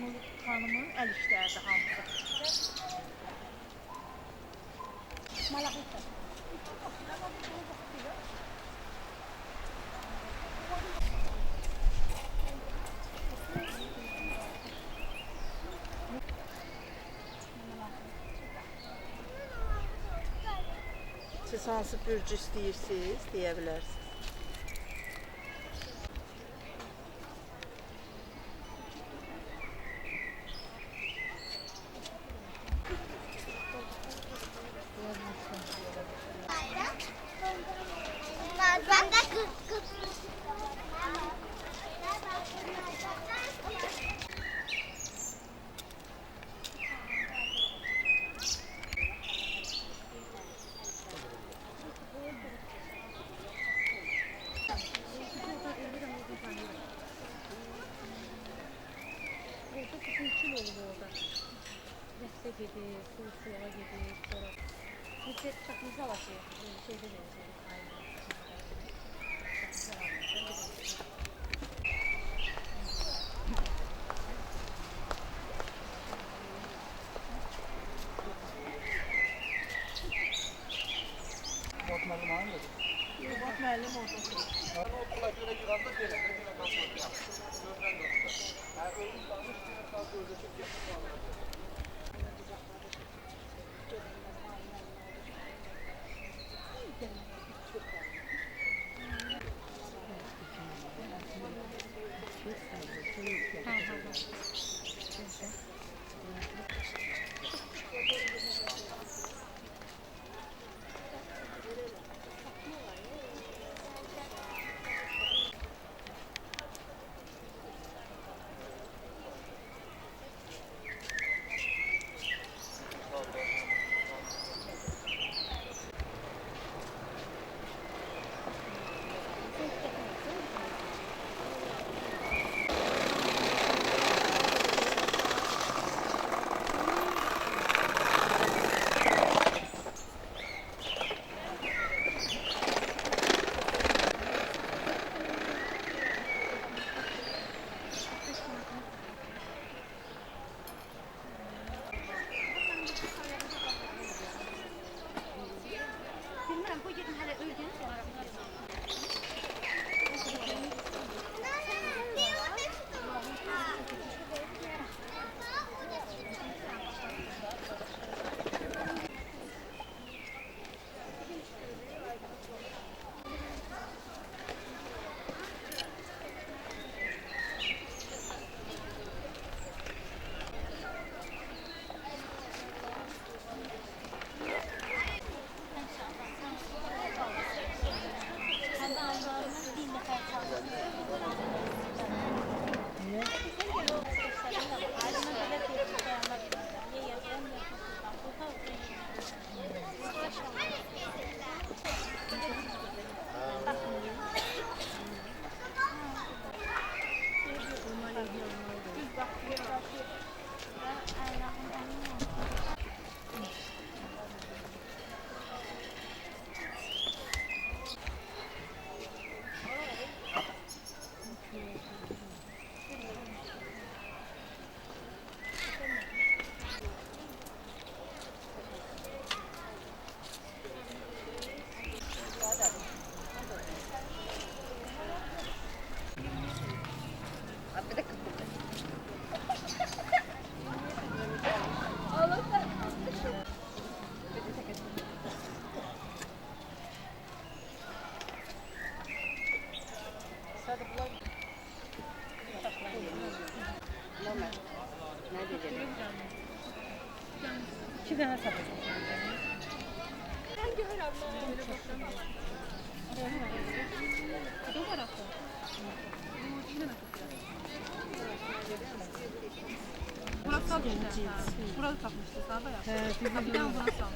Nur xanımın əl işlərdi hamısı. Malaqlıqdır. Siz hansı bürcü istəyirsiniz, deyə bilərsiniz. Gibi, suya gibi, sonra yüksek takımızı alacağız. Şeyde vereceğiz. Bak müəllim hanımdır? Bak müəllim orada. Okula göre giranda belə, belə qalsın. Öğren də orada. Hər özün danış, bir saat öldəcək yapın. İki tane satacağım. Hangi harablar? Bu tarafta. Burası sal işte. Burası takmıştı sağda ya. Bir tane burası sal.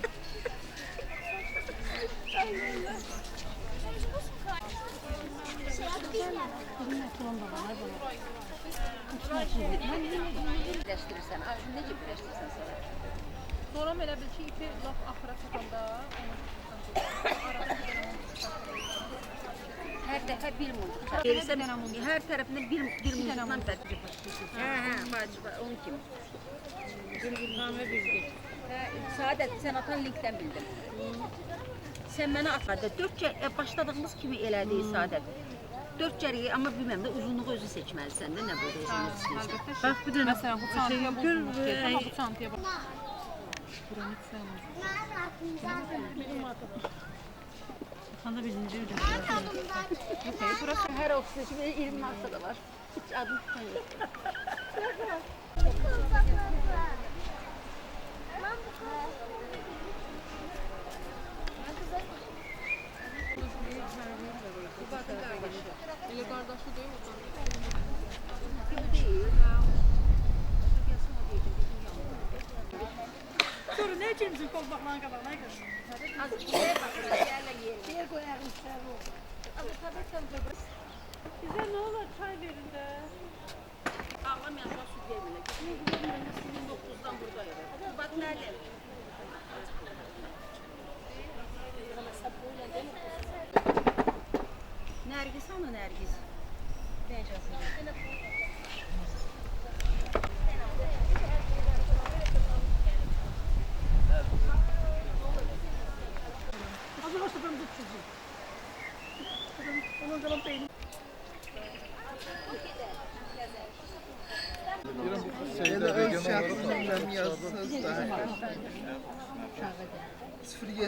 Birləşdirirsən, necə birləşdirirsən sonra? Sonra elə bil ki, ipi laf axıra çatanda onu aradan bir dənə onu Hər dəfə bir mumluq çatır. Verirsən, hər tərəfindən bir mumluqdan bəddir. Bacı, onun kimi. Saadət, sən atan linkdən bildim. Sən mənə atladı. 4 başladığımız kimi elədik Saadət. 4 cəriyə, amma bilməm də uzunluğu özü seçməlisən də, nə burada uzunluq istəyirsən. Bax, bir dənə. Məsələn, bu çantaya bozulmuş deyil, amma bu çantaya bax. Piramid sığmaz. Xanda birinci ödür. Burası hər ofisdə kimi 20 markda da var. Hiç adını tutan yox. Elə qardaşı deyil, o Dur, ne için bizim kolbakların kabağına gidiyorsun? Az bir şeye bakırız, yerle yiyelim. Yer koyarım sen o. Ama tabii tabii. Bize ne olur çay verin de. Ağlamayan bak su gelmene. Gitmeyi bilmiyorum, sizin 9'dan buradayım. Bak nerede? Nergis hanı Nergis? Hazır olsa ben tut çocuğu. Onun kalan peynir. Şeyde öz şartlarından yazsanız da 070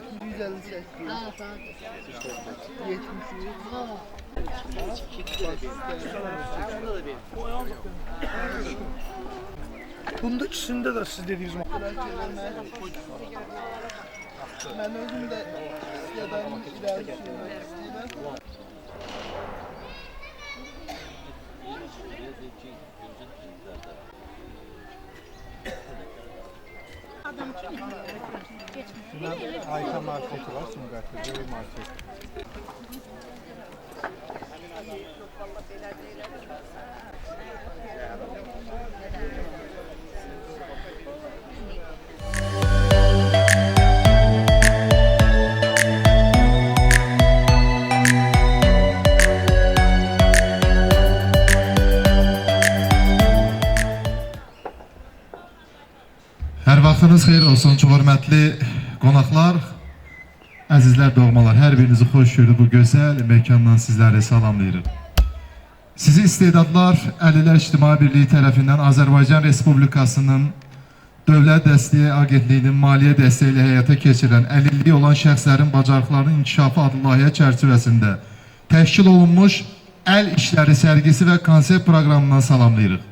Bunda ikisinde de siz dediğiniz gibi. Ben özüm de yadan ilerlemek istedim. Ayka marketi var, Sungur'da bir market. Hər vaxtınız xeyir olsun, çox hörmətli qonaqlar, əzizlər, doğmalar, hər birinizi xoş gördük bu gözəl məkandan sizləri salamlayırıq. Sizi istedadlar Əlilər İctimai Birliyi tərəfindən Azərbaycan Respublikasının Dövlət Dəstəyi Agentliyinin maliyyə dəstəyi ilə həyata keçirilən əlilliyi olan şəxslərin bacarıqlarının inkişafı adlı layihə çərçivəsində təşkil olunmuş əl işləri sərgisi və konsert proqramından salamlayırıq.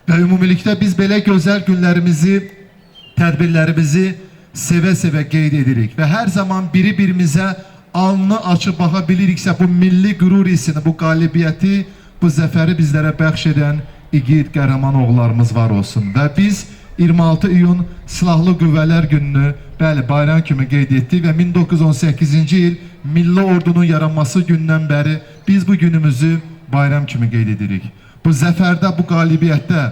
Və ümumilikdə biz belə gözəl günlərimizi, tədbirlərimizi sevə-sevə qeyd edirik və hər zaman biri-birimizə alnını açıb baxa biliriksə bu milli qürur hissini, bu qalibiyyəti, bu zəfəri bizlərə bəxş edən igid qəhrəman oğullarımız var olsun. Və biz 26 iyun Silahlı Qüvvələr gününü bayram kimi qeyd etdik və 1918-ci il Milli Ordunun yaranması gündən bəri biz bu günümüzü bayram kimi qeyd edirik. Bu zəfərdə, bu qalibiyyətdə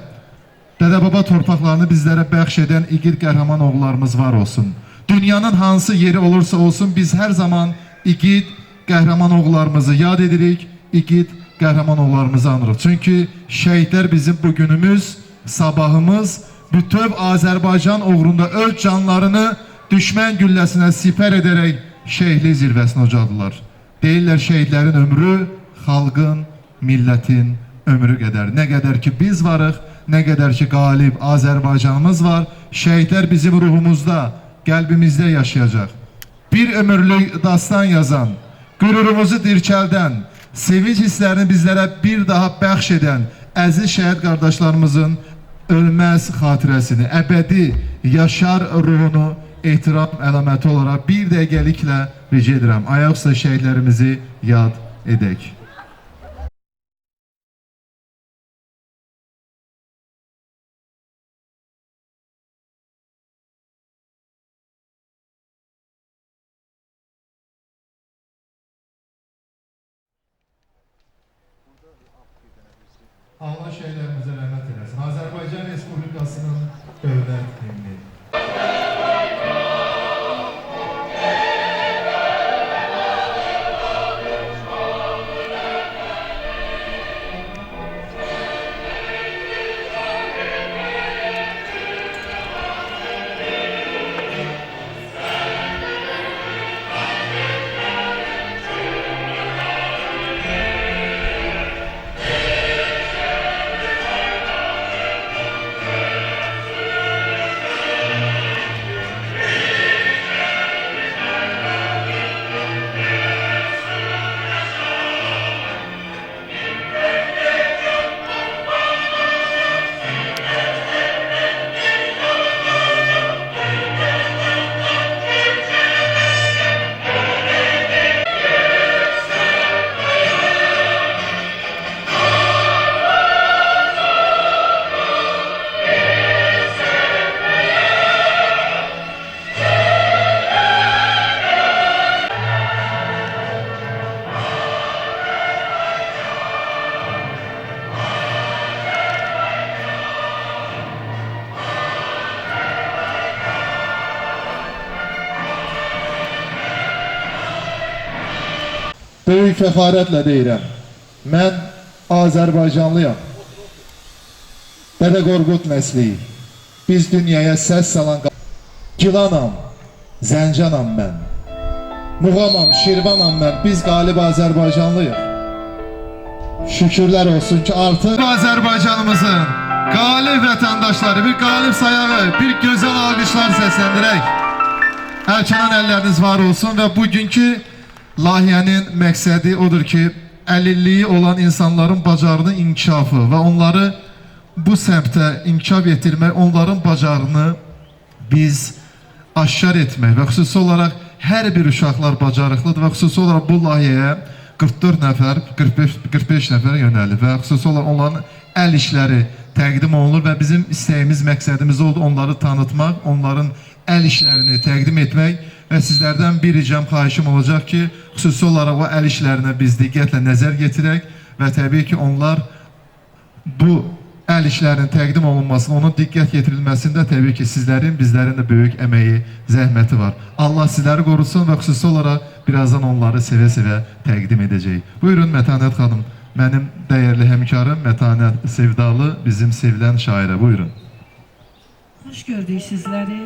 Dədə-baba torpaqlarını bizlərə bəxş edən igid qəhrəman oğullarımız var olsun. Dünyanın hansı yeri olursa olsun biz hər zaman igid qəhrəman oğullarımızı yad edirik, igid qəhrəman oğullarımızı anırıq. Çünki şəhidlər bizim bugünümüz, sabahımız, bütöv Azərbaycan uğrunda öz canlarını düşmən gülləsinə sipər edərək şəhidlik zirvəsinə ucaldılar. Deyirlər şəhidlərin ömrü xalqın, millətin ömrü qədər. Nə qədər ki biz varıq, nə qədər ki qalib Azərbaycanımız var, şəhidlər bizim ruhumuzda, qəlbimizdə yaşayacaq. Bir ömürlük dastan yazan, qürurumuzu dirçəldən, sevinç hisslərini bizlərə bir daha bəxş edən əziz şəhid qardaşlarımızın ölməz xatirəsini, əbədi yaşar ruhunu ehtiram əlaməti olaraq bir dəqiqəliklə rica edirəm. Ayaq üstə şəhidlərimizi yad edək. Allah şəhidlərimizə rəhmət eləsin. Azərbaycan Respublikasının dövlət himni. böyük fəxarətlə deyirəm. Mən Azərbaycanlıyam. Dədə Qorqud nəsli. Biz dünyaya səs salan Gilanam, Zəncanam mən. Muğamam, Şirvanam mən. Biz qalib Azərbaycanlıyıq. Şükürlər olsun ki artıq Azərbaycanımızın qalib vətəndaşları bir qalib sayağı, bir gözəl alqışlar səsləndirək. Əlçanan əlləriniz var olsun və bugünkü layihənin məqsədi odur ki, əlilliyi olan insanların bacarının inkişafı və onları bu səmtə inkişaf etdirmək, onların bacarını biz aşkar etmək və xüsusi olaraq hər bir uşaqlar bacarıqlıdır və xüsusi olaraq bu layihəyə 44 nəfər, 45 nəfər yönəlib və xüsusi olaraq onların əl işləri təqdim olunur və bizim istəyimiz, məqsədimiz oldu onları tanıtmaq, onların əl işlərini təqdim etmək və sizlərdən bir ricam, xahişim olacaq ki, xüsusi olaraq o əl işlərinə biz diqqətlə nəzər yetirək və təbii ki, onlar bu əl işlərinin təqdim olunmasında, onun diqqət yetirilməsində təbii ki, sizlərin, bizlərin də böyük əməyi, zəhməti var. Allah sizləri qorusun və xüsusi olaraq birazdan onları sevə-sevə təqdim edəcək. Buyurun Mətanət xanım, mənim dəyərli həmkarım, Mətanət Sevdalı, bizim sevilən şairə, buyurun. Xoş gördük sizləri.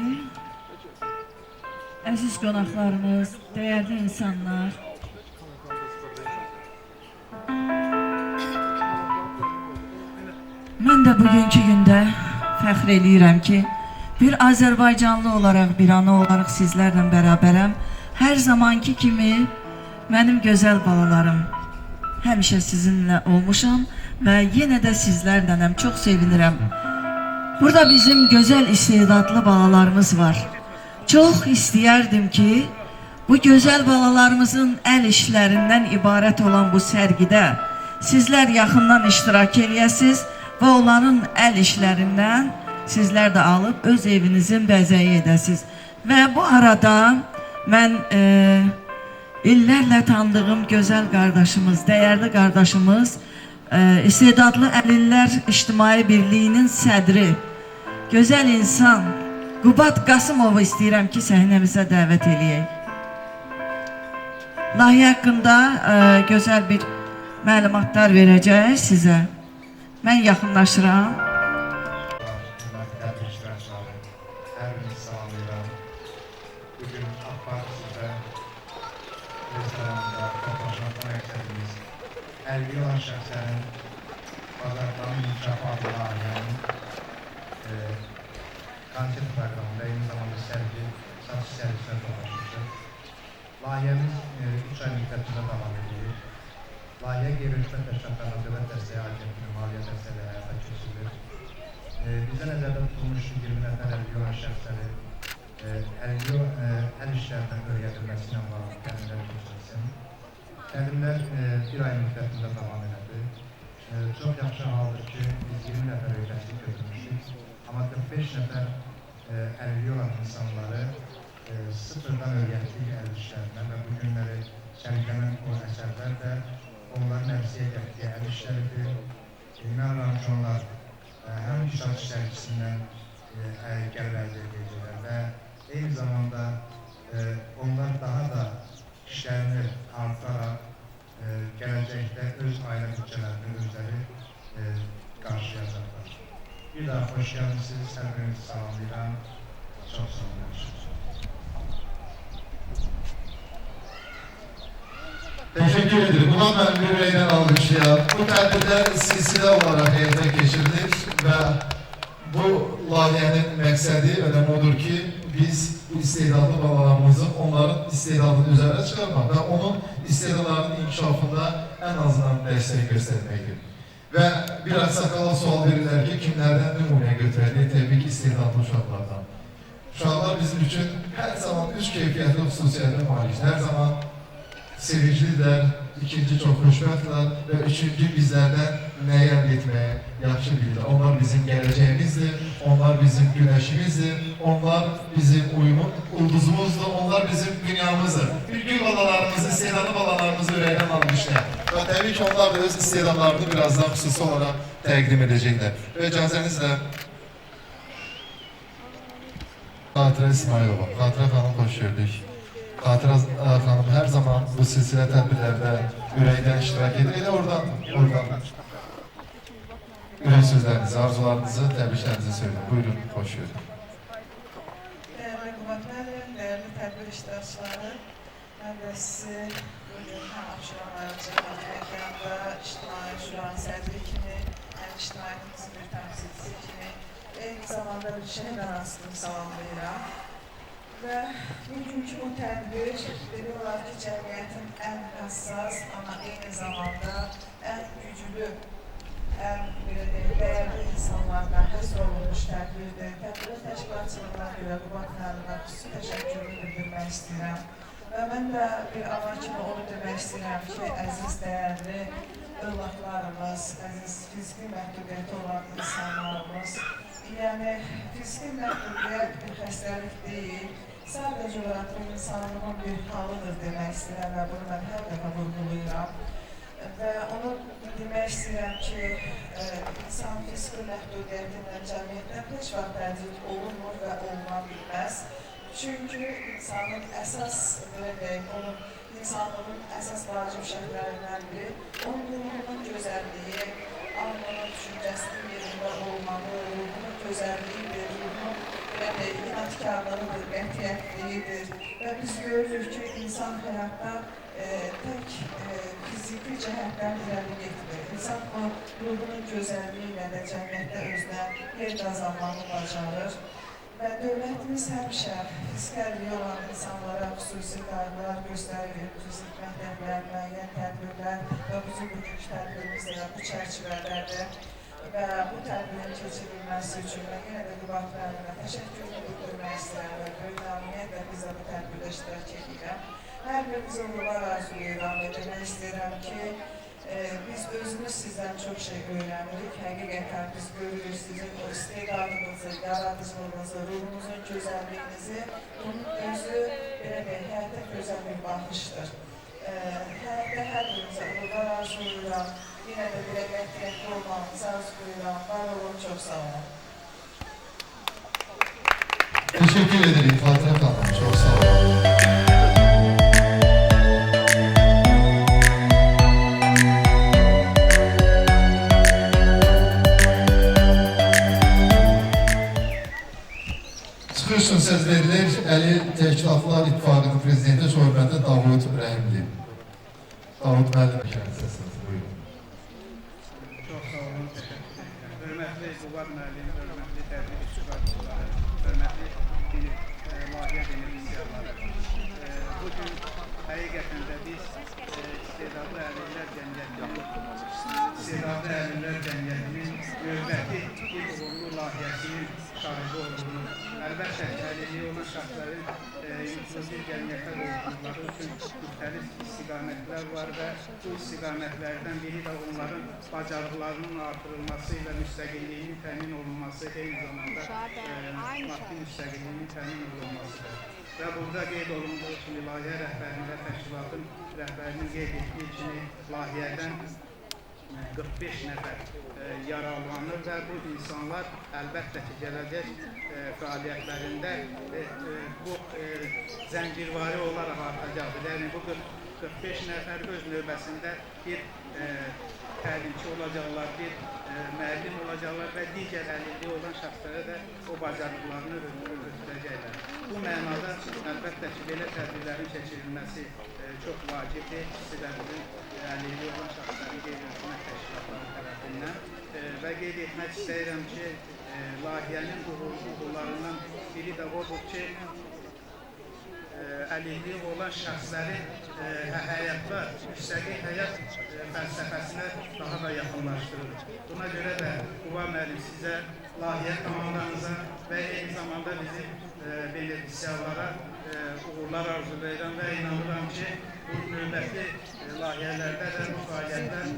Əziz qonaqlarımız, dəyərli insanlar. Mən də bugünkü gündə fəxr eləyirəm ki, bir Azərbaycanlı olaraq, bir ana olaraq sizlərlə bərabərəm. Hər zamanki kimi mənim gözəl balalarım, həmişə sizinlə olmuşam və yenə də sizlərlənəm, çox sevinirəm. Burada bizim gözəl istedadlı balalarımız var. Çox istəyərdim ki, bu gözəl balalarımızın əl işlərindən ibarət olan bu sərgidə sizlər yaxından iştirak eləyəsiniz və onların əl işlərindən sizlər də alıb öz evinizin bəzəyi edəsiniz. Və bu arada mən illərlə tanıdığım gözəl qardaşımız, dəyərli qardaşımız, İstedadlı Əlillər İctimai Birliyinin sədri, gözəl insan Qubad Qasımovu istəyirəm ki, səhnəmizə dəvət eləyək. Layihə haqqında gözəl bir məlumatlar verəcək sizə. Mən yaxınlaşıram. Hörmətli iştirakçıları, hər birinizi salamlayıram. Bugün APAR sizə restoranında toplaşmaq məqsədimiz əlilliyi olan şəxslərin bacarıqlarının inkişafı adlı layihənin konsert proqramında eyni zamanda sərgi, satış sərgisində toplaşmışdır. Layihəmiz 3 ay müddətində davam edir. Layihə Qeyri-Rüşvət Təşkilatlarına Dövlət Dəstəyi Agentliyi maliyyə dəstəkləri həyata keçirilir. Bizə nəzərdə tutulmuş 20 nəfər əlilliyi olan şəxsləri əl işlərindən öyrədilməsi ilə bağlı təlimlər keçirilsin. Təlimlər bir ay müddətində davam elədi. Çox yaxşı haldır ki, biz 20 nəfər öyrətlik götürmüşük. Amma 45 nəfər əlilliyi olan insanları sıfırdan öyrətlik əl işlərindən və bu günləri sərgilənən o əsərlər də onların əvsiyə etdiyi əl işləridir. İnanıram ki, onlar həm satış sərgisindən gəlir əldə edəcəklər və eyni zamanda onlar daha da işlərini artıraraq gələcəkdə öz ailə bütçələrini özləri qarşılayacaqlar. Bir daha xoş gəlmişsiniz, hər birinizi salamlayıram. Çox sağ olun. Teşekkür ederim. Buna ben yüreğden alkışlayalım. Bu tədbirlər silsilə olaraq həyata keçirilir və bu layihənin məqsədi, önəmi odur ki, biz bu istedadlı balalarımızın onların istedadını üzərə çıxarmaq və onun istedadlarının inkişafında ən azından dəstək göstərməkdir. Və bir Sakalov sual verirlər ki, kimlərdən nümunə götürəlir? Təbii ki, istedadlı uşaqlardan. Uşaqlar bizim üçün hər zaman üç keyfiyyətli xüsusiyyətlə malikdir. Hər zaman sevinclidirlər, ikinci çox xoşbəxtdirlər və üçüncü bizlərdən nəyi əldə etməyə yaxşı bilirlər. Onlar bizim gələcəyimizdir, onlar bizim güneşimizdir, onlar bizim ulduzumuzdur, onlar bizim dünyamızdır. Ülkü balalarımızı, istedadlı balalarımızı ürəkdən almışlar. Və təbii ki, onlar da öz istedadlarını birazdan xüsusi olaraq təqdim edəcəklər. Və icazənizlə Xatirə İsmailova, Xatirə xanım xoş gördük. Xatirə xanım hər zaman bu silsilə tədbirlərdə ürəkdən iştirak edir. Elə oradan ürək sözlərinizi, arzularınızı, təbriklərinizi söyləyin. Buyurun, xoş gördük. Değerli Kubatlarım, değerli tedbir iştirakçıları, ben de sizi bugün hem Abşeron Ayrıca mekanda İçtimai Şuranın sədri kimi, hem ictimaiyyətimizin bir temsilcisi kimi, eyni zamanda bir şəhid anasını salamlayıram. Ve bugünkü bu tədbir, biliyorlar ki, cəmiyyətin en hassas ama eyni zamanda en güclü, en değerli insanlardan həsr olunmuş tədbirdir. Tədbirin təşkilatçılığına görə Qubat müəllimə xüsusi təşəkkürümü bildirmək istəyirəm. Və mən də bir ana kimi onu demək istəyirəm ki, əziz, dəyərli övladlarımız, əziz fiziki məhdudiyyəti olan insanlarımız, yəni fiziki məhdudiyyət bir xəstəlik deyil, sadəcə olaraq bu insanlığın bir halıdır demək istəyirəm və bunu mən hər dəfə vurğulayıram. Və onu demək istəyirəm ki, insan fiziki məhdudiyyətindən cəmiyyətdən heç vaxt təcrid olunmur və oluna bilməz. Çünki insanın əsas, belə deyək, onun insanlığın əsas vacib şərtlərindən biri, onun ruhunun gözəlliyi, anlının düşüncəsinin yerində olmalı, ruhunun gözəlliyidir, ruhunun belə deyək, inatkarlığıdır, qətiyyətliyidir. Və biz görürük ki, insan həyatda tək fiziki cəhətdən irəli getmir. İnsan o ruhunun gözəlliyi ilə də cəmiyyətdə özünə yer qazanmanı bacarır. Və dövlətimiz həmişə fiziki əlilliyi olan insanlara xüsusi qayğılar göstərir, xüsusi məktəblər, müəyyən tədbirlər və bizim bugünkü tədbirimiz də bu çərçivədədir. Və bu tədbirin keçirilməsi üçün mən yenə də Qubat müəllimə təşəkkürümü bildirmək istəyirəm və böyük əməliyyətlə biz də bu tədbirdə iştirak edirəm. Hər birinizə uğurlar arzulayıram və demək istəyirəm ki, biz özümüz sizdən çox şey öyrənirik. Həqiqətən biz görürük sizin o istedadınızı, yaradıcılığınızı, ruhunuzun gözəlliyinizi. Bunun özü, belə deyək, həyata gözəl bir baxışdır. Həyatda hər birinizə uğurlar arzulayıram. Yenə də bir qətiyyətli olmağınızı arzulayıram. Var olun, çox sağ olun. Teşekkür ederim Fatih Hanım, çok sağ olun. Çıxışın söz verilir Əli Təşkilatlar İttifaqının Prezidenti Hörmətli Davud Rəhimli. Davud müəllim kəndisiniz, buyurun. Çox sağ olun. Hörmətli Qubat müəllim, hörmətli tədbir iştirakçıları, hörmətli layihə benefisiarları. Bugün həqiqətən də biz istedadlı əlillər cəmiyyətinin növbəti bir uğurlu layihəsinin şahidi olduğunu, əlbəttə əlilliyi olan şəxslərin inklüziv cəmiyyətə qoyulmaları üçün müxtəlif istiqamətlər var və bu istiqamətlərdən biri də onların bacarıqlarının artırılması ilə müstəqilliyinin təmin olunması, eyni zamanda maddi müstəqilliyinin təmin olunmasıdır. Və burada qeyd olunduğu kimi layihə rəhbərində təşkilatın rəhbərinin qeyd etdiyi kimi layihədən 45 nəfər yararlanır və bu insanlar əlbəttə ki, gələcək fəaliyyətlərində bu zəncirvari olaraq artacaqdır. Yəni, bu 45 nəfər öz növbəsində bir təlimçi olacaqlar, bir müəllim olacaqlar və digər əlilliyi olan şəxslərə də o bacarıqlarını ötürəcəklər. Bu mənada əlbəttə ki, belə tədbirlərin keçirilməsi çox vacibdir. İkisi də bizim əlilliyi olan şəxslərin qeyri-hökumət təşkilatları tərəfindən və qeyd etmək istəyirəm ki, layihənin uğurlarından biri də odur ki, əlilliyi olan şəxslərin həyatda müstəqil həyat fəlsəfəsinə daha da yaxınlaşdırır. Buna görə də Qubat müəllim sizə, layihə komandanıza və eyni zamanda bizim benefisiarlara uğurlar arzulayıram və inanıram ki, bu növbəti layihələrdə də bu fəaliyyətlərin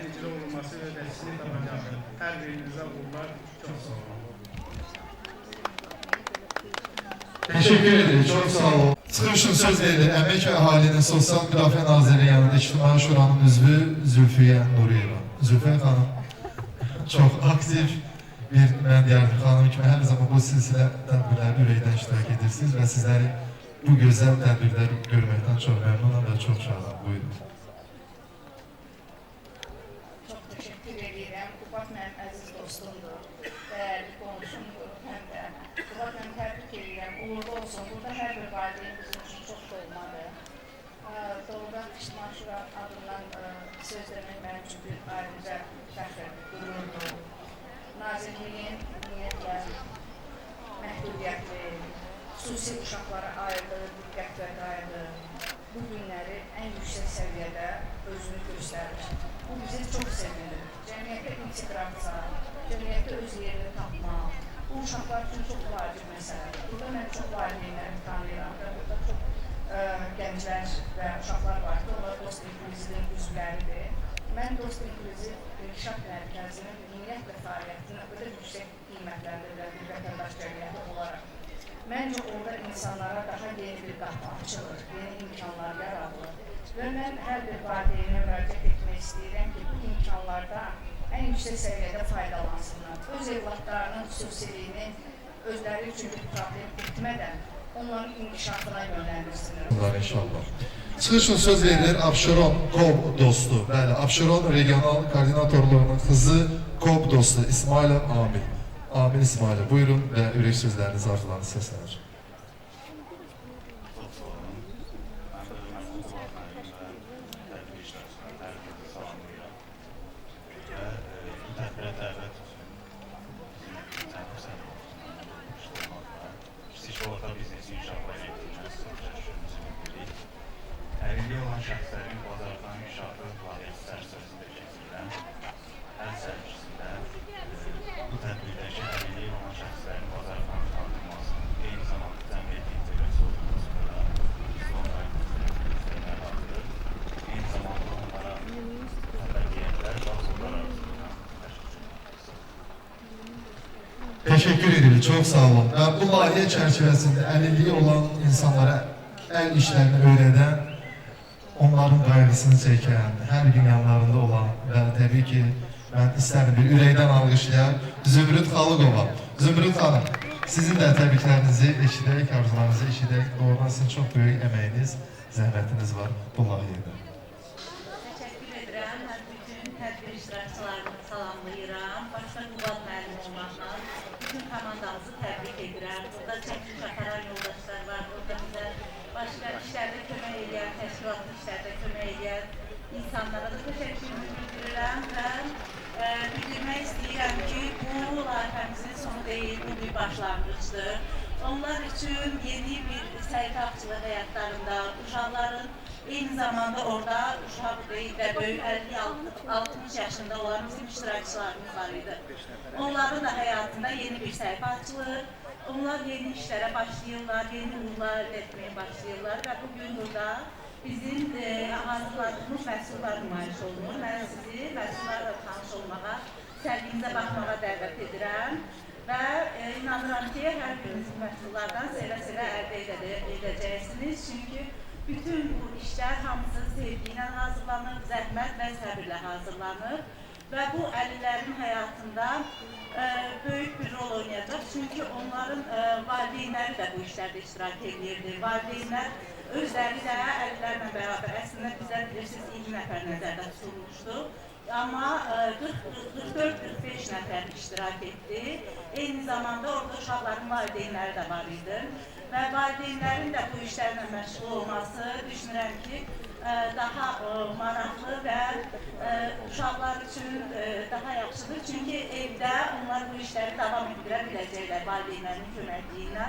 icra olunması öhdəsini tapacaqdır. Hər birinizə uğurlar, çox sağ olun. Teşekkür ederim, çok sağ olun. Çıxışın söz verilir Əmək və Əhalinin Sosial Müdafiə Naziri yanında İctimai Şuranın üzvü Zülfiyə Nuriyeva. Zülfiyə xanım çox aktiv bir, mən deyərdim xanım kimi hər zaman bu silsilə tədbirlərdə ürəkdən iştirak edirsiniz və sizləri bu gözəl tədbirləri görməkdən çox məmnunam və çox şadam. Buyurun. Çox təşəkkür edirəm. Qubad mənim əziz dostumdur, dəyərli qonşumdur, həm də Qubad mənim təbrik edirəm. Uğurlu olsun. Burada hər bir valideyn bizim üçün çox doğmadır. Doğrudan İctimai Şura adından söz demək mənim üçün bir ayrıca fəxr, qürurdur. Nazirliyin ümumiyyətlə məhdudiyyətli, xüsusi uşaqlara ayırdığı diqqət və qayğı bu günləri ən yüksək səviyyədə özünü göstərir. Bu bizi çox sevindir. Cəmiyyətə inteqrasiya, cəmiyyətdə öz yerini tapmaq, bu uşaqlar üçün çox vacib məsələdir. Burada mən çox valideynləri tanıyıram və burada çox gənclər və uşaqlar var ki, onlar Dost İnklüzivin üzvləridir. Mən Dost İnkluziv İnkişaf Mərkəzinin ümumiyyətlə fəaliyyətini o qədər yüksək qiymətləndirilən bir vətəndaş cəmiyyəti olaraq məncə orada insanlara daha yeni bir qapı açılır, yeni imkanlar yaradılır və mən hər bir valideynə müraciət etmək istəyirəm ki, bu imkanlardan ən yüksək səviyyədə faydalansınlar. Öz evlatlarının xüsusiliyini özləri üçün bir problem etmədən onların inkişafına yönləndirsinlər. İnşallah. Çıxışın söz verilir Abşeron KOB dostu, bəli, Abşeron regional koordinatorluğunun kızı KOB dostu İsmailov Amin. Amin İsmailov, buyurun və ürək sözləriniz, arzularınız səslənir. Əlilliyi olan şəxslərin bazardan inkişafı layihəsi çərçivəsində keçirilən əl sərgisində bu tədbirdəki əlilliyi olan şəxslərin bazardan tanınmasının eyni zamanda cəmiyyətə inteqrasiya olunmasında da onların göstərmələr artırır. Eyni zamanda onlara xəbərliyyətlər bazılar arasında Teşekkür ederim, çok sağ olun. Bu layihə çərçivəsində əlilliyi olan insanlara əl işlərini öyrədən, onların qayğısını çəkən, hər gün yanlarında olan və təbii ki, mən istərdim bir ürəkdən alqışlayan Zümrüt Xalıqova. Zümrüt Hanım, sizin də təbriklərinizi eşidək, arzularınızı eşidək. Doğrudan sizin çox böyük əməyiniz, zəhmətiniz var bu layihədə. Təşəkkür edirəm. Bütün tədbir iştirakçılarını salamlayıram. Başda Qubad müəllim olmaqla bütün komandamızı təbrik edirəm. Burada çəkiliş aparan yoldaşlar var, burada bizə başqa işlərdə kömək edən, təşkilatlı işlərdə kömək edən insanlara da təşəkkürümü bildirirəm və bildirmək istəyirəm ki, bu layihəmizin sonu deyil, bu bir başlanğıcdır. Onlar üçün yeni bir səhifə açılır həyatlarında, uşaqların eyni zamanda orada uşaq deyil və böyük 50-60 yaşında olan bizim iştirakçılarımız var idi. Onların da həyatında yeni bir səhifə açılır. Onlar yeni işlərə başlayırlar, yeni uğurlar əldə etməyə başlayırlar və bugün burada bizim hazırladığımız məhsullar nümayiş olunur. Mən sizi məhsullarla tanış olmağa, sərgimizə baxmağa dəvət edirəm və inanıram ki, hər biriniz məhsullardan sevə-sevə əldə edəcəksiniz. Çünki bütün bu işlər hamısı sevgi ilə hazırlanır, zəhmət və səbirlə hazırlanır və bu əlillərin həyatında böyük bir rol oynayacaq. Çünki onların valideynləri də bu işlərdə iştirak edirdi. Valideynlər özləri də əlillərlə bərabər, əslində bizə bilirsiniz 2 nəfər nəzərdə tutulmuşdu. Amma 44-45 nəfər iştirak etdi. Eyni zamanda orada uşaqların valideynləri də var idi. Və valideynlərin də bu işlərlə məşğul olması düşünürəm ki, daha maraqlı və uşaqlar üçün daha yaxşıdır. Çünki evdə onlar bu işləri davam etdirə biləcəklər valideynlərin köməkliyi ilə.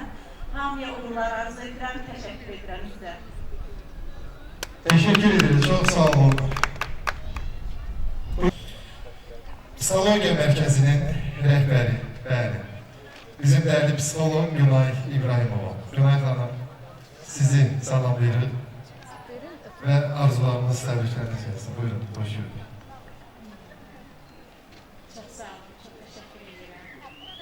Hamıya uğurlar arzu edirəm, təşəkkür edirəm sizə. Teşekkür ederiz, çok sağ olun. Psixologiya Mərkəzinin rəhbəri, bəli. Bizim dəyərli psixolog Günay İbrahimova. Günay xanım, sizi salamlayırıq və arzularınız, təbrikləriniz olsun. Buyurun, hoş gördük. Çox sağ olun, çox təşəkkür edirəm.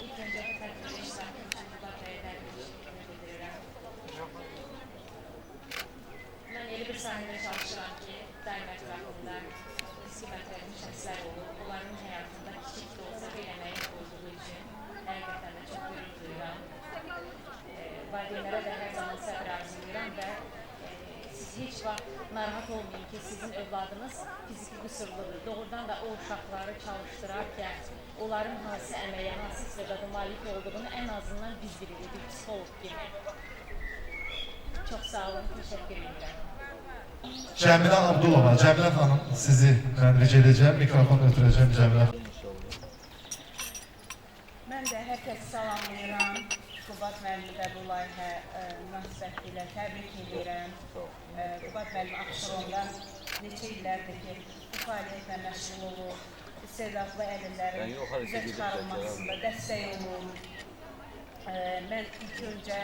İlk öncə bu tədbirdə iştirak üçün Qubad rəhbərliyi təşəkkür edirəm. Mən elə bir sahədə çalışıram ki, daim ətrafında qismət verilmiş şəxslər olur. Onların həyatında kiçik də olsa bir əməyin olduğu üçün həqiqətən də çox qürur duyuram. Valideynlərə də hər zaman səbir arzulayıram heç vaxt narahat olmayın ki, sizin övladınız fiziki qüsurludur. Doğrudan da o uşaqları çalışdırarkən onların hansı əməyə, hansı istedada malik olduğunu ən azından biz bilirik bir psixoloq kimi. Çox sağ olun, təşəkkür edirəm. Cəmilə Abdulova, Cəmilə xanım sizi mən rica edəcəm, mikrofonu ötürəcəm Cəmilə. Mən də hər kəsi salamlayıram. Qubad müəllimi də bu layihə münasibətilə təbrik edirəm. Qubad müəllimi Abşeronda neçə illərdir ki, bu fəaliyyətlə məşğul olur. İstedadlı əlillərin üzə çıxarılmasında dəstək olur. Mən ilk öncə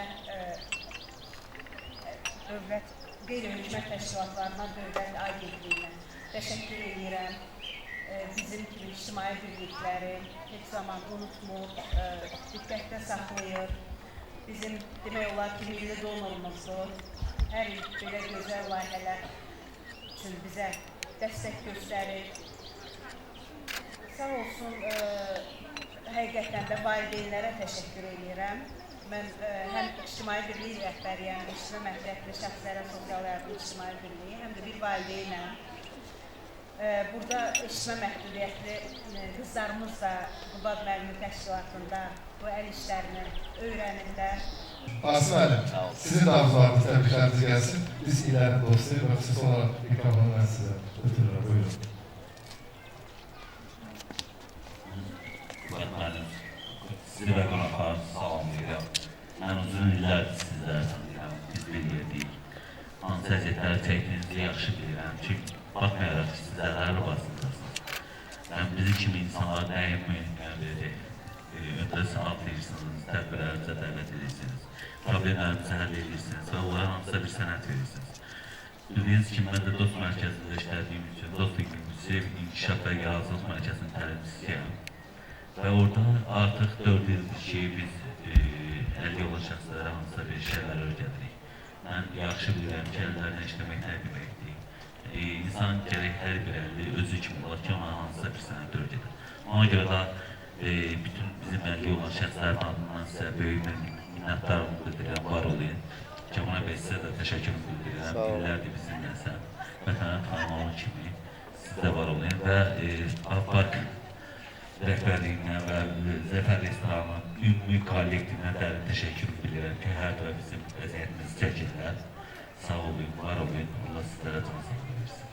dövlət qeyri-hökumət təşkilatlarına, dövlət agentliyinə təşəkkür edirəm. Bizim kimi ictimai birlikləri heç zaman unutmur, diqqətdə saxlayır. Bizim demək olar ki, milli donorumuzdur. Hər il belə gözəl layihələr üçün bizə dəstək göstərir. Sağ olsun, həqiqətən də valideynlərə təşəkkür edirəm. Mən həm ictimai birlik rəhbəriyəm, ictimai məhdəliyyətli şəxslərə sosial yardım ictimai birliyi, həm də bir valideynəm. Burada ictimai məhdudiyyətli qızlarımız da Qubad müəllimi təşkilatında bu əl işlərini öyrənirlər. Asım müəllim, sizin də arzularınız, təbrikləriniz gəlsin. Biz iləri dostuyuz və xüsusi olaraq mikrofonu mən sizə ötürürəm. Buyurun. Qubad müəllim, sizi və qonaqlarınızı salamlayıram. Mən uzun illərdir sizləri tanıyıram, biz bir yerdik. Hansı əziyyətləri çəkdiyinizi yaxşı bilirəm, çünki baxmayaraq ki, sizlər hər obasındasınız. Bizi kimi insanlara nəyin mühüm verəcək, ötürə saatlayırsınız, tədbirlərinizə dəvət edirsiniz, problemlərinizi həll edirsiniz və onlara hansısa bir sənət verirsiniz. Bildiyiniz kimi, mən də dost mərkəzində işlədiyim üçün dost inklusiv inkişaf və yaradıcılıq mərkəzinin tələbçisiyəm. Və orada artıq 4 ildir ki, biz əlli olan şəxslərə hansısa bir şeylər öyrədirik. Mən yaxşı bilirəm ki, əllərlə işləmək nə deməkdir. İnsan gərək hər bir əlli özü kimi olar ki, ona hansısa bir sənət öyrədir. Ona görə də bütün bizim əlli olan şəxslərin adından sizə böyük minnətdarlıq bildirirəm, var olayın. Cəmal bəy, sizə də təşəkkür bildirirəm. İllərdir bizimləsən, vətənə tanımalı kimi siz də var olayın və Avpark rəhbərliyinə və Zəfər restoranının ümumi kollektivinə dərin təşəkkür bilirəm ki, hər dəfə bizim vəziyyətimizi çəkirlər. Sağ olun, var olun, Allah sizlərə can sağlığı versin.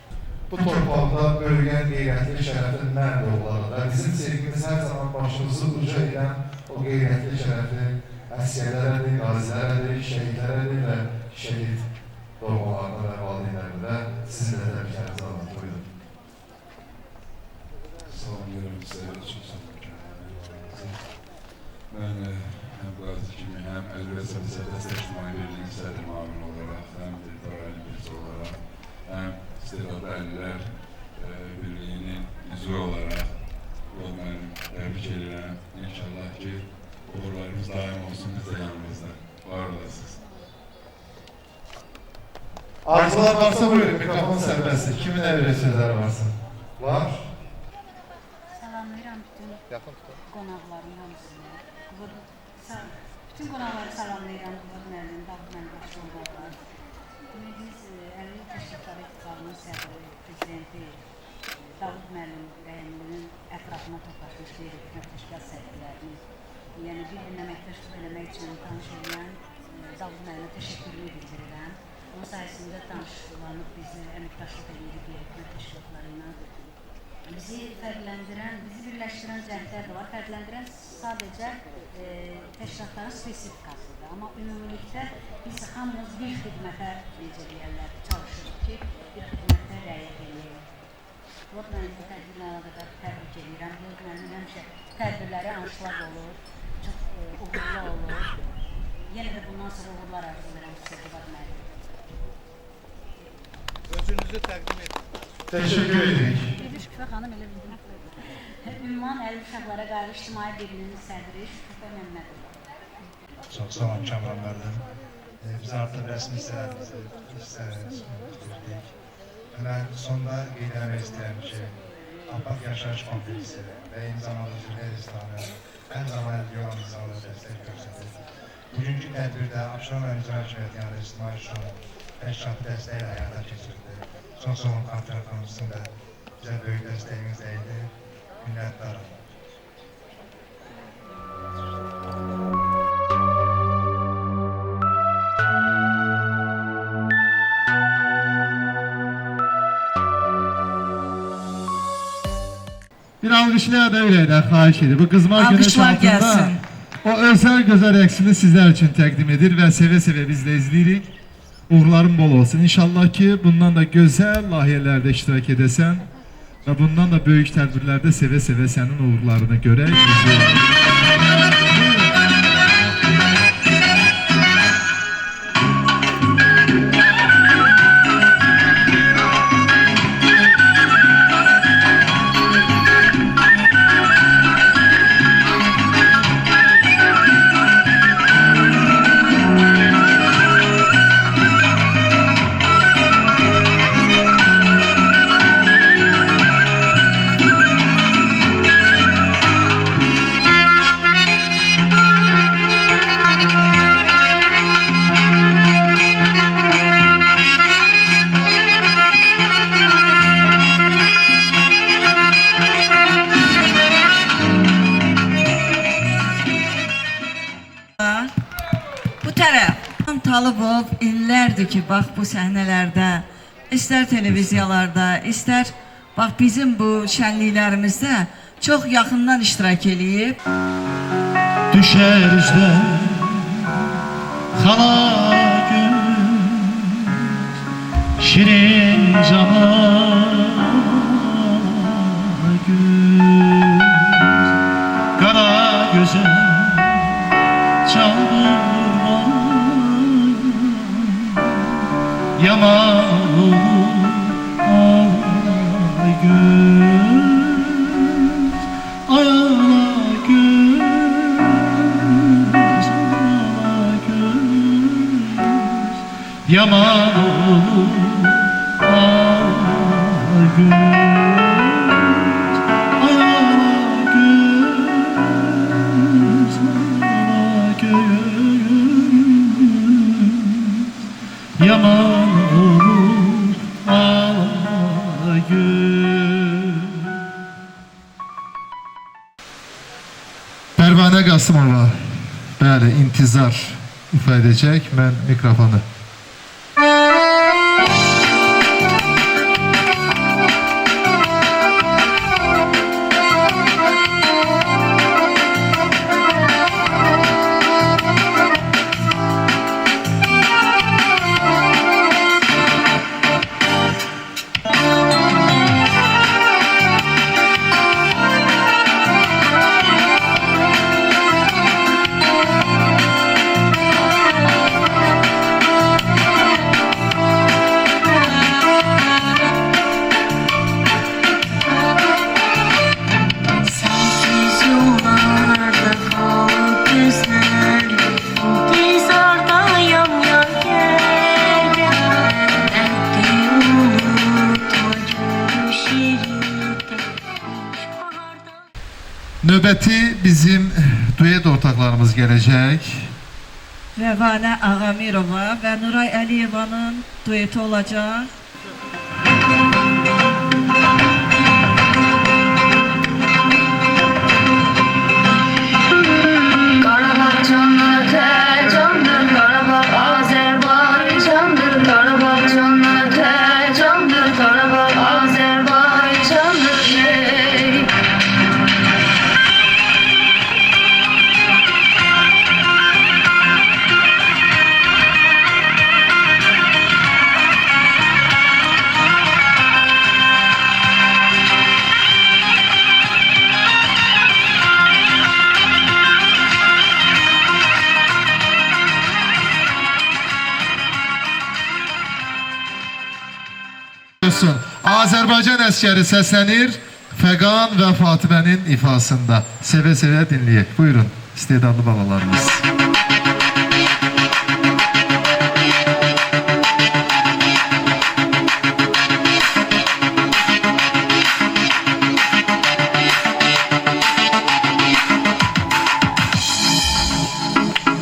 Bu torpaqda bölgənin qeyrətli şərəfi nədir olaraq? Bizim sevgimiz hər zaman başımızı uca edən o qeyrətli şərəfi əsgərlərədir, qazilərədir, şəhidlərədir və şəhid doğmalarına və valideynlərində sizin də təbriklərinizi alın. Buyurun. Salamlayıram sizlərə, çox salamlayıram. Mən həm qazi kimi, həm Əlbəsə Sədəstə İctimai Birliyin sədri müavini olaraq, həm Dildarəli birisi olaraq, həm İstedadlı Əlillər Birliyinin üzvü olaraq mən təbrik edirəm. İnşallah ki, uğurlarımız daim olsun, biz də yanımızda. Var olasınız. Arzular varsa buyurun, mikrofon sərbəstdir. Kimin əvvəl sözləri varsa? Var. Salamlayıram bütün qonaqların hamısını. Bütün qonaqları salamlayıram. Qubad müəllim, Davud müəllim başçılarlar. Biz Əlillik Təşkilatları İttifaqının sədri, prezidenti Davud müəllim rəhimlinin ətrafına toplaşmış qeyri-hökumət təşkilat sədrlərini, yəni bir-birinə əməkdaşlıq eləmək üçün tanış edən Davud müəllimə təşəkkürünü bildirirəm. Onun sayəsində tanışlanıb biz əməkdaşlıq edirik qeyri-hökumət təşkilatları ilə. Bizi fərqləndirən, bizi birləşdirən cəhətlər də var. Fərqləndirən sadəcə təşkilatların spesifikasıdır. Amma ümumilikdə biz hamımız bir xidmətə necə deyərlər, çalışırıq ki, bir xidmətə rəayət edək. Qubad müəllimi tədbirlə əlaqədar təbrik edirəm. Qubad müəllimi həmişə tədbirləri anşlaq olur, çox uğurlu olur. Yenə də bundan sonra uğurlar arzu edirəm sizə Qubad müəllimi. Özünüzü təqdim edin. Təşəkkür edirik. Şükrə xanım elə bildim. Ünvan Əlil Uşaqlara Qarşı İctimai Birliyinin sədri Şükrə Məmmədov. Çox sağ olun Kəmal müəllim. Biz artıq rəsmi hissələrimizi bitirdik. Mən sonda qeyd etmək istəyirəm ki, Avpark Yaşayış Kompleksi və eyni zamanda Züleyha restoranı hər zaman əlilliyi olan insanlara dəstək göstərir. Bugünkü tədbirdə Abşeron rayon İcra Hakimiyyəti yanında İctimai Şuur təşkilatı dəstəyi ilə həyata keçirdi. Çox sağ olun Xançar xanım, sizin də bizə böyük dəstəyiniz idi. Minnətdarım. Bir alkışlaya da öyle xahiş edir. Bu qızmar güneş Alkışlar altında gelsin. o özel gözəl rəqsini sizler için təqdim edir və sevə-sevə biz də izləyirik. Uğurların bol olsun. İnşallah ki bundan da gözəl layihələrdə iştirak edəsən və bundan da böyük tədbirlərdə sevə-sevə sənin uğurlarını görək. Bu tərəf Talıbov illərdir ki, bax bu səhnələrdə, istər televiziyalarda, istər bax bizim bu şənliklərimizdə çox yaxından iştirak eləyib. Düşər üzdən xala gün, şirin cana gün, qara gözəl çaldırma, yaman olur ay göz, ayala göz, ayala göz, yaman olur ay göz, ayala göz, ayala göz, yaman olur ay göz. Pərvanə Qasımova, bəli, intizar ifa edəcək. Mən mikrofonu. Növbəti bizim duet ortaqlarımız gələcək. Rəvanə Ağamirova və Nuray Əliyevanın dueti olacaq. Qarabağ cənnətə candır, Qarabağ Azərbaycandır, Qarabağ cənnətə candır, Qarabağ Azərbaycandır. Azərbaycan əskəri səslənir Fəqan və Fatimənin ifasında. Sevə-sevə dinləyək. Buyurun, istedadlı balalarımız.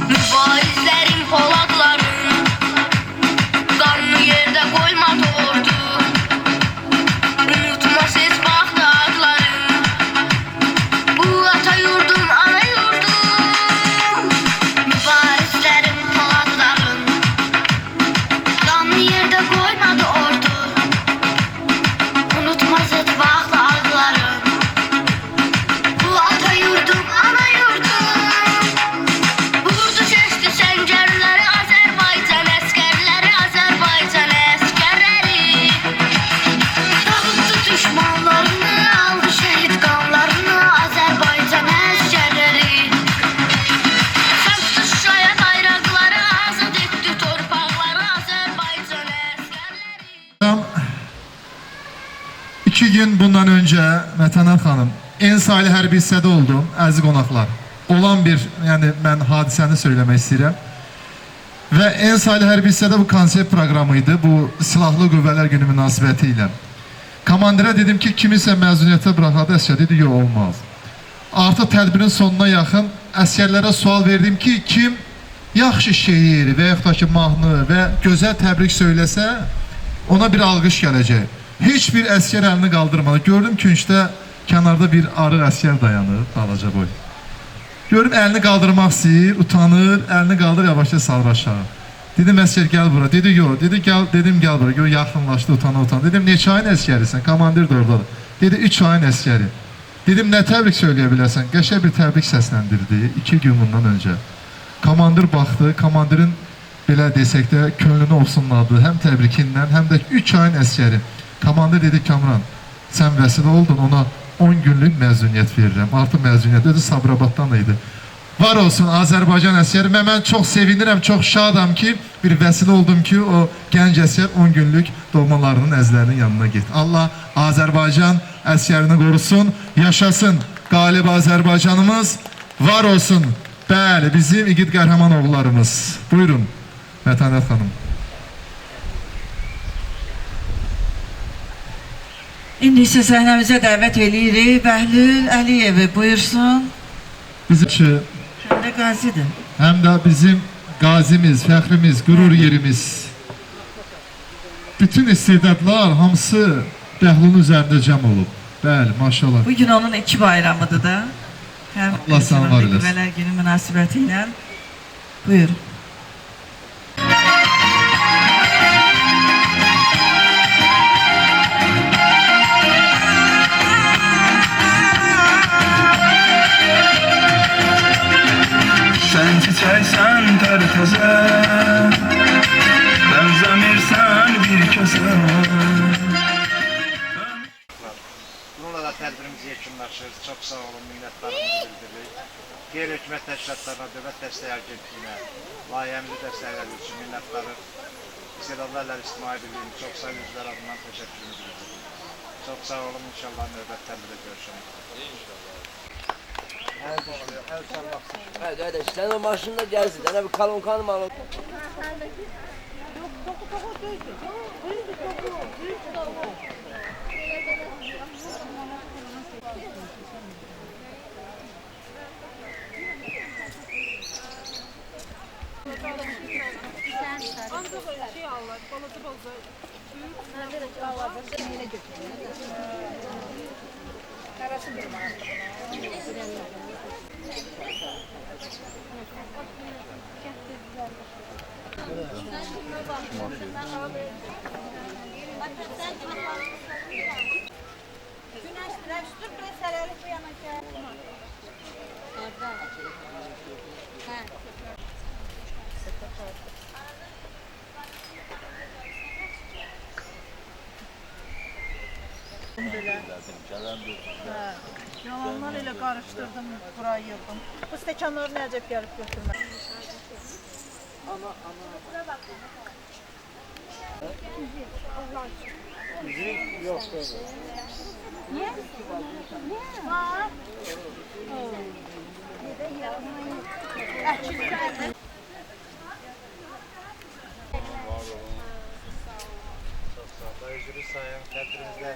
Mübarizlərin poladları, qarnı 2 gün bundan önce Mətənət xanım, Ensaylı hərbi hissədə oldum, əziz qonaqlar. Olan bir, yəni mən hadisəni söyləmək istəyirəm. Və Ensaylı hərbi hissədə bu konsept proqramı idi, bu Silahlı Qüvvələr Günü münasibəti ilə. Komandirə dedim ki, kimisə məzuniyyətə buraxadı, əsgər dedi, yox, olmaz. Artıq tədbirin sonuna yaxın əsgərlərə sual verdim ki, kim yaxşı şeir və yaxud da ki, mahnı və gözəl təbrik söyləsə, ona bir alqış gələcək. Heç bir əsgər əlini qaldırmadı. Gördüm küncdə, kənarda bir arıq əsgər dayanır, balaca boy. Görüm əlini qaldırmaq istəyir, utanır, əlini qaldır, yavaşca salır aşağı. Dedim, əsgər gəl bura. Dedi, yox. Dedim, gəl bura. Gör, yaxınlaşdı, utanır. Dedim, neçə ayın əsgərisən? Komandir də oradadır. Dedi, 3 ayın əsgəri. Dedim, nə təbrik söyləyə bilərsən? Qəşəng bir təbrik səsləndirdi 2 gün bundan öncə. Komandir baxdı, komandirin belə desək də könlünü ofsunladı, həm təbrikindən, həm də 3 ayın əsgəri. Komandir dedi, Kamran, sən vəsilə oldun, ona 10 günlük məzuniyyət verirəm. Artıq məzuniyyət özü Sabirabaddan da idi. Var olsun Azərbaycan əsgəri. Mən çox sevinirəm, çox şadam ki, bir vəsilə oldum ki, o gənc əsgər 10 günlük doğmalarının, əzlərinin yanına getdi. Allah Azərbaycan əsgərini qorusun, yaşasın qalib Azərbaycanımız, var olsun. Bəli, bizim igid qəhrəman oğullarımız. Buyurun, Mətənət xanım. İndi isə səhnəmizə dəvət eləyirik. Bəhlül Əliyevi buyursun. Bizim Həm də qazidir. Həm də bizim qazimiz, fəxrimiz, qürur yerimiz. Bütün istedadlar hamısı Bəhlulun üzərində cəm olub. Bəli, maşallah. Bugün onun 2 bayramıdır da. Həm Allah sana var eləsin. Qüvvələr Günü münasibəti ilə. Buyur. Sən çiçəksən tərtəzə, bənzəmirsən bir kəsə. Bununla da tədbirimiz yekunlaşır. Çox sağ olun, minnətdarımızı bildiririk. Qeyri-hökumət təşkilatlarına, Dövlət Dəstək Agentliyinə, layihəmizi dəstəklədiyi üçün minnətdarıq. İstedadlı Əllər İctimai Birliyinin çox sayılı üzvlər adından təşəkkürümüzü bildiririk. Çox sağ olun, inşallah növbət tədbirdə görüşərik. Hə, qardaş, sən o maşında gəlsin, sənə bir kalonkanı malon. Ancaq şey alırlar, balaca. Karası bir manat. Güneşler, şu preseleri bu yana gel. Yalanlar ilə qarışdırdım, burayı yığdım. Bu stəkanları nəcəb gəlib götürmək. Ana. Müzik yok böyle. Niye? Var. Çok sağ olun. Üzülü sayın, tədbirimizdə